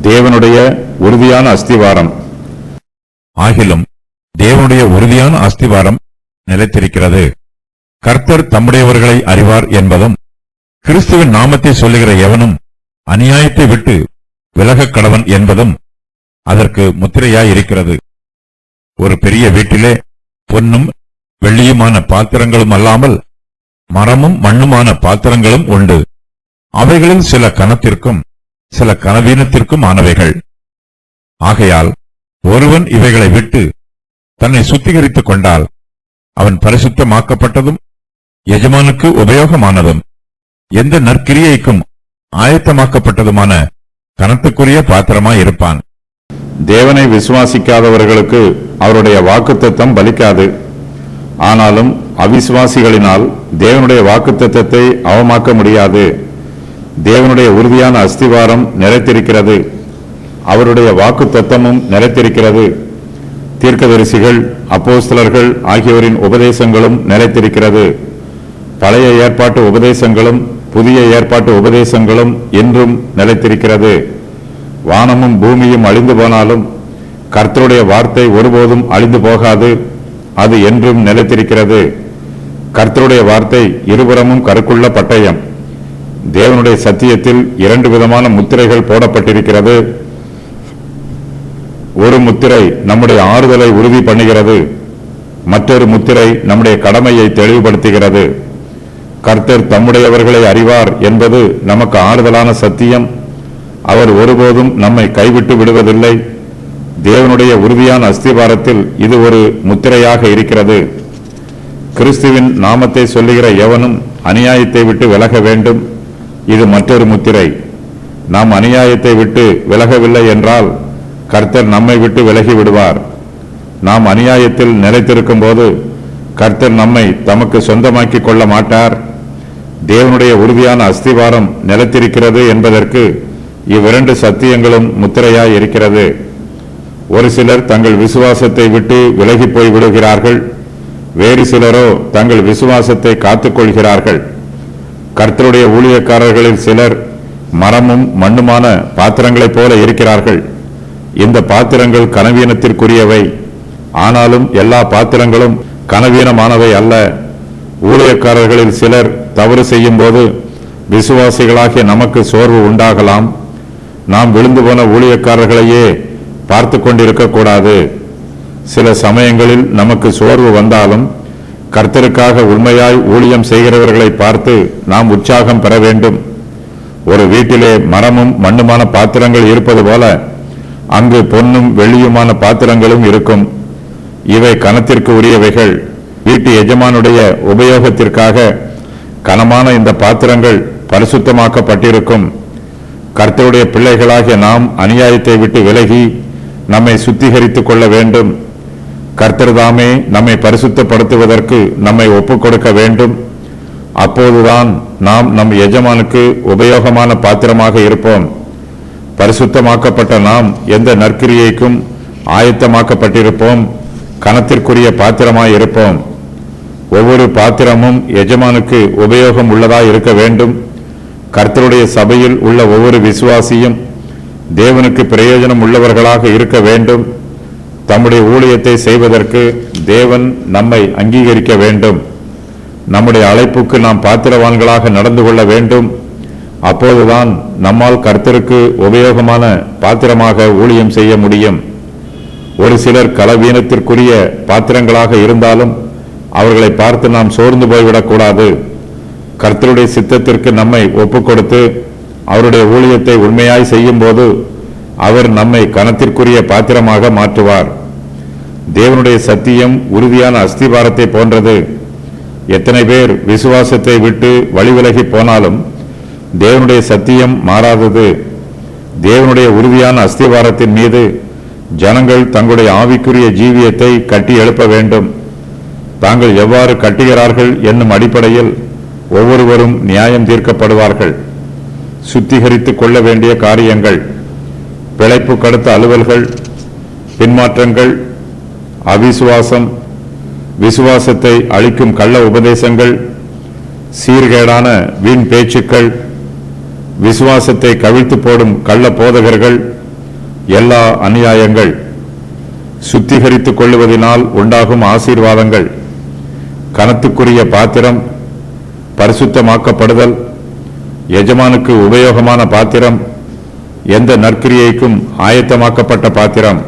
தேவனுடைய உறுதியான அஸ்திவாரம். ஆகிலும் தேவனுடைய உறுதியான அஸ்திவாரம் நிலைத்திருக்கிறது. கர்த்தர் தம்முடையவர்களை அறிவார் என்பதும், கிறிஸ்துவின் நாமத்தை சொல்லுகிற எவனும் அநியாயத்தை விட்டு விலகக் கடவன் என்பதும் அதற்கு முத்திரையாயிருக்கிறது. ஒரு பெரிய வீட்டிலே பொன்னும் வெள்ளியுமான பாத்திரங்களும் அல்லாமல் மரமும் மண்ணுமான பாத்திரங்களும் உண்டு. அவைகளில் சில கனத்திற்கும் சில கனவீனத்திற்கும் ஆனவைகள். ஆகையால் ஒருவன் இவைகளை விட்டு தன்னை சுத்திகரித்துக் கொண்டால் அவன் பரிசுத்தமாக்கப்பட்டதும் எஜமானுக்கு உபயோகமானதும் எந்த நற்கிரியைக்கும் ஆயத்தமாக்கப்பட்டதுமான கனத்துக்குரிய பாத்திரமாயிருப்பான். தேவனை விசுவாசிக்காதவர்களுக்கு அவருடைய வாக்குத்தத்தம் பலிக்காது. ஆனாலும் அவிசுவாசிகளினால் தேவனுடைய வாக்குத்தத்தத்தை அவமாக்க முடியாது. தேவனுடைய உறுதியான அஸ்திவாரம் நிலைத்திருக்கிறது. அவருடைய வாக்குத்தத்தமும் நிலைத்திருக்கிறது. தீர்க்கதரிசிகள், அப்போஸ்தலர்கள் ஆகியோரின் உபதேசங்களும் நிலைத்திருக்கிறது. பழைய ஏற்பாட்டு உபதேசங்களும் புதிய ஏற்பாட்டு உபதேசங்களும் என்றும் நிலைத்திருக்கிறது. வானமும் பூமியும் அழிந்து போனாலும் கர்த்தருடைய வார்த்தை ஒருபோதும் அழிந்து போகாது. அது என்றும் நிலைத்திருக்கிறது. கர்த்தருடைய வார்த்தை இருபுறமும் கருக்குள்ள பட்டயம். தேவனுடைய சத்தியத்தில் 2 விதமான முத்திரைகள் போடப்பட்டிருக்கிறது. ஒரு முத்திரை நம்முடைய ஆறுதலை உறுதி பண்ணுகிறது. மற்றொரு முத்திரை நம்முடைய கடமையை தெளிவுபடுத்துகிறது. கர்த்தர் தம்முடையவர்களை அறிவார் என்பது நமக்கு ஆறுதலான சத்தியம். அவர் ஒருபோதும் நம்மை கைவிட்டு விடுவதில்லை. தேவனுடைய உறுதியான அஸ்திவாரத்தில் இது ஒரு முத்திரையாக இருக்கிறது. கிறிஸ்துவின் நாமத்தை சொல்லுகிற எவனும் அநியாயத்தை விட்டு விலக வேண்டும். இது மற்றொரு முத்திரை. நாம் அநியாயத்தை விட்டு விலகவில்லை என்றால் கர்த்தர் நம்மை விட்டு விலகி விடுவார். நாம் அநியாயத்தில் நிலைத்திருக்கும் போது கர்த்தர் நம்மை தமக்கு சொந்தமாக்கிக் கொள்ள மாட்டார். தேவனுடைய உறுதியான அஸ்திவாரம் நிலைத்திருக்கிறது என்பதற்கு இவ்விரண்டு சத்தியங்களும் முத்திரையாய் இருக்கிறது. ஒரு சிலர் தங்கள் விசுவாசத்தை விட்டு விலகி போய் விடுகிறார்கள். வேறு சிலரோ தங்கள் விசுவாசத்தை காத்துக்கொள்கிறார்கள். கர்த்தருடைய ஊழியக்காரர்களில் சிலர் மரமும் மண்ணுமான பாத்திரங்களைப் போல இருக்கிறார்கள். இந்த பாத்திரங்கள் கனவீனத்திற்குரியவை. ஆனாலும் எல்லா பாத்திரங்களும் கனவீனமானவை அல்ல. ஊழியக்காரர்களில் சிலர் தவறு செய்யும் போது விசுவாசிகளாகிய நமக்கு சோர்வு உண்டாகலாம். நாம் விழுந்து போன ஊழியக்காரர்களையே பார்த்து கொண்டிருக்க கூடாது. சில சமயங்களில் நமக்கு சோர்வு வந்தாலும் கர்த்தருக்காக உண்மையாய் ஊழியம் செய்கிறவர்களை பார்த்து நாம் உற்சாகம் பெற வேண்டும். ஒரு வீட்டிலே மரமும் மண்ணுமான பாத்திரங்கள் இருப்பது போல அங்கு பொன்னும் வெள்ளியுமான பாத்திரங்களும் இருக்கும். இவை கனத்திற்கு உரியவைகள். வீட்டு எஜமானுடைய உபயோகத்திற்காக கனமான இந்த பாத்திரங்கள் பரிசுத்தமாக்கப்பட்டிருக்கும். கர்த்தருடைய பிள்ளைகளாகிய நாம் அநியாயத்தை விட்டு விலகி நம்மை சுத்திகரித்துக் கொள்ள வேண்டும். கர்த்தர் தாமே நம்மை பரிசுத்தப்படுத்துவதற்கு நம்மை ஒப்புக் கொடுக்க வேண்டும். அப்போதுதான் நாம் நம் எஜமானுக்கு உபயோகமான பாத்திரமாக இருப்போம். பரிசுத்தமாக்கப்பட்ட நாம் எந்த நற்கிரியைக்கும் ஆயத்தமாக்கப்பட்டிருப்போம். கனத்திற்குரிய பாத்திரமாய் இருப்போம். ஒவ்வொரு பாத்திரமும் எஜமானுக்கு உபயோகம் உள்ளதாய் இருக்க வேண்டும். கர்த்தருடைய சபையில் உள்ள ஒவ்வொரு விசுவாசியும் தேவனுக்கு பிரயோஜனம் உள்ளவர்களாக இருக்க வேண்டும். தம்முடைய ஊழியத்தை செய்வதற்கு தேவன் நம்மை அங்கீகரிக்க வேண்டும். நம்முடைய அழைப்புக்கு நாம் பாத்திரவான்களாக நடந்து கொள்ள வேண்டும். அப்போதுதான் நம்மால் கர்த்தருக்கு உபயோகமான பாத்திரமாக ஊழியம் செய்ய முடியும். ஒரு சிலர் கலவீனத்திற்குரிய பாத்திரங்களாக இருந்தாலும் அவர்களை பார்த்து நாம் சோர்ந்து போய்விடக்கூடாது. கர்த்தருடைய சித்தத்திற்கு நம்மை ஒப்புக் கொடுத்து அவருடைய ஊழியத்தை உண்மையாய் செய்யும் போது அவர் நம்மை கனத்திற்குரிய பாத்திரமாக மாற்றுவார். தேவனுடைய சத்தியம் உறுதியான அஸ்திவாரத்தை போன்றது. எத்தனை பேர் விசுவாசத்தை விட்டு வழிவிலகி போனாலும் தேவனுடைய சத்தியம் மாறாதது. தேவனுடைய உறுதியான அஸ்திவாரத்தின் மீது ஜனங்கள் தங்களுடைய ஆவிக்குரிய ஜீவியத்தை கட்டி எழுப்ப வேண்டும். தாங்கள் எவ்வாறு கட்டுகிறார்கள் என்னும் அடிப்படையில் ஒவ்வொருவரும் நியாயம் தீர்க்கப்படுவார்கள். சுத்திகரித்துக் கொள்ள வேண்டிய காரியங்கள்: பிழைப்பு கடுத்த அலுவல்கள், பின்மாற்றங்கள், அவிசுவாசம், விசுவாசத்தை அளிக்கும் கள்ள உபதேசங்கள், சீர்கேடான வீண் பேச்சுக்கள், விசுவாசத்தை கவிழ்த்து போடும் கள்ள போதகர்கள், எல்லா அநியாயங்கள், சுத்திகரித்துக் கொள்ளுவதனால் உண்டாகும் ஆசீர்வாதங்கள், கனத்துக்குரிய பாத்திரம், பரிசுத்தமாக்கப்படுதல், எஜமானுக்கு உபயோகமான பாத்திரம், எந்த நற்கிரியைக்கும் ஆயத்தமாக்கப்பட்ட பாத்திரம்,